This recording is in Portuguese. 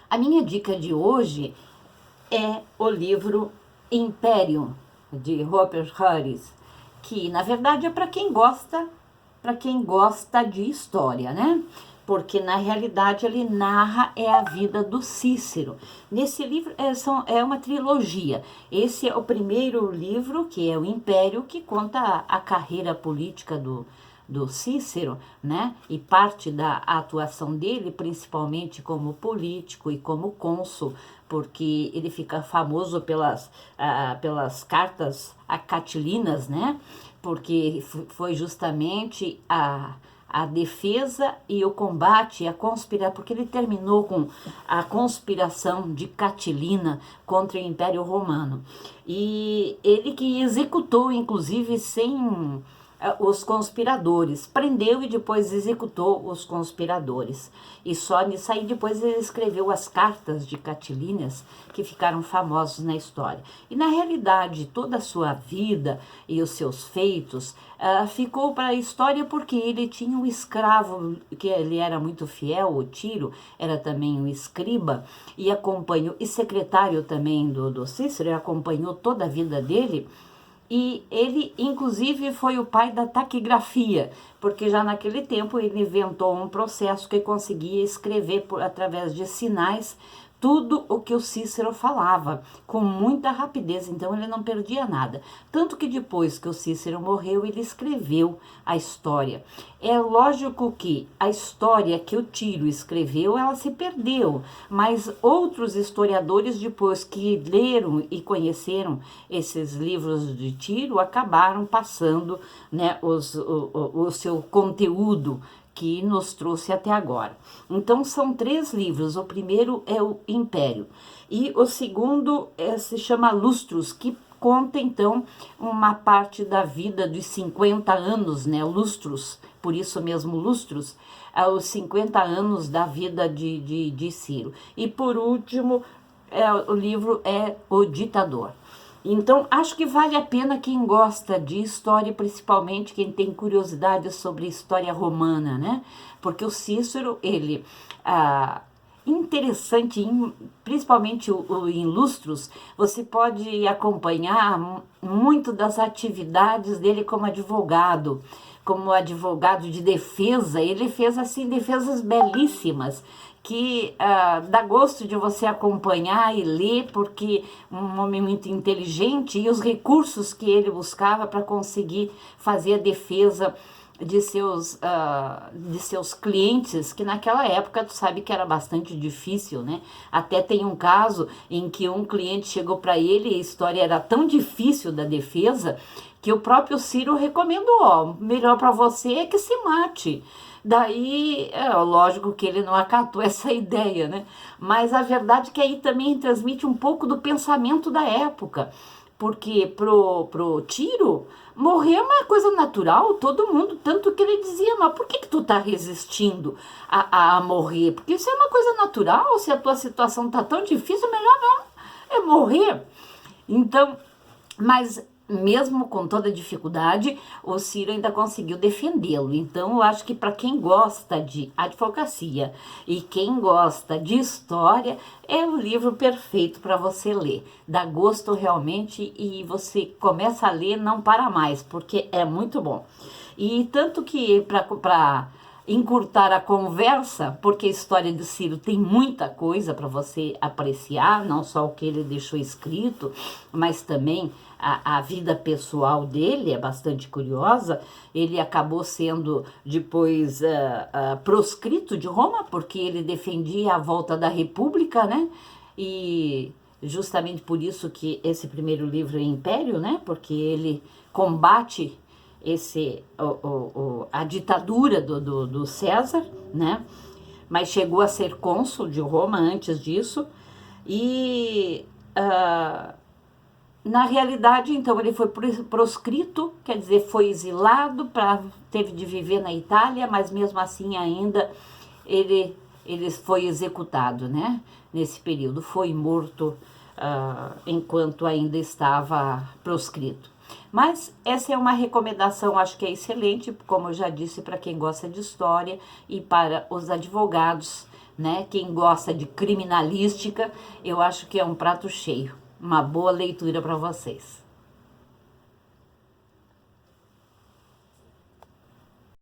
A minha dica de hoje é o livro Império, de Robert Harris, que na verdade é para quem gosta de história, né? Porque na realidade ele narra a vida do Cícero. Nesse livro é uma trilogia. Esse é o primeiro livro, que é o Império, que conta a carreira política do Cícero, né? E parte da atuação dele, principalmente como político e como cônsul, porque ele fica famoso pelas cartas acatilinas, né? Porque foi justamente a defesa e o combate, a conspiração, porque ele terminou com a conspiração de Catilina contra o Império Romano. E ele que executou, inclusive, sem os conspiradores, prendeu e depois executou os conspiradores. E só nisso aí depois ele escreveu as cartas de Catilíneas, que ficaram famosos na história. E na realidade, toda a sua vida e os seus feitos ficou para a história porque ele tinha um escravo, que ele era muito fiel, o Tiro, era também um escriba, e acompanhou, e secretário também do Cícero, e acompanhou toda a vida dele. E ele, inclusive, foi o pai da taquigrafia, porque já naquele tempo ele inventou um processo que conseguia escrever através de sinais tudo o que o Cícero falava, com muita rapidez, então ele não perdia nada. Tanto que depois que o Cícero morreu, ele escreveu a história. É lógico que a história que o Tiro escreveu, ela se perdeu, mas outros historiadores, depois que leram e conheceram esses livros de Tiro, acabaram passando, né, o seu conteúdo que nos trouxe até agora. Então são 3 livros. O primeiro é o Império e o segundo se chama Lustros, que conta então uma parte da vida dos 50 anos, né? Lustros, por isso mesmo Lustros, os 50 anos da vida de Ciro. E por último, o livro é O Ditador. Então, acho que vale a pena quem gosta de história, principalmente quem tem curiosidade sobre história romana, né? Porque o Cícero, ele, interessante, principalmente em Lustros, você pode acompanhar muito das atividades dele como advogado de defesa. Ele fez, assim, defesas belíssimas, que dá gosto de você acompanhar e ler, porque um homem muito inteligente e os recursos que ele buscava para conseguir fazer a defesa de seus clientes, que naquela época tu sabe que era bastante difícil, né? Até tem um caso em que um cliente chegou para ele e a história era tão difícil da defesa que o próprio Ciro recomendou: ó, melhor para você é que se mate. Daí, lógico que ele não acatou essa ideia, né? Mas a verdade é que aí também transmite um pouco do pensamento da época, porque pro Tiro, morrer é uma coisa natural, todo mundo, tanto que ele dizia: mas por que tu tá resistindo a morrer? Porque isso é uma coisa natural, se a tua situação tá tão difícil, melhor não é morrer. Então, mas mesmo com toda a dificuldade, o Ciro ainda conseguiu defendê-lo. Então, eu acho que para quem gosta de advocacia e quem gosta de história, é o livro perfeito para você ler. Dá gosto realmente e você começa a ler, não para mais, porque é muito bom. E tanto que para encurtar a conversa, porque a história do Ciro tem muita coisa para você apreciar, não só o que ele deixou escrito, mas também a vida pessoal dele é bastante curiosa. Ele acabou sendo depois proscrito de Roma, porque ele defendia a volta da República, né? E justamente por isso que esse primeiro livro é Império, né? Porque ele combate a ditadura do César, né? Mas chegou a ser cônsul de Roma antes disso. E na realidade, então, ele foi proscrito, quer dizer, foi exilado, teve de viver na Itália, mas mesmo assim ainda ele foi executado, né? Nesse período, foi morto enquanto ainda estava proscrito. Mas essa é uma recomendação, acho que é excelente, como eu já disse, para quem gosta de história e para os advogados, né? Quem gosta de criminalística, eu acho que é um prato cheio. Uma boa leitura para vocês.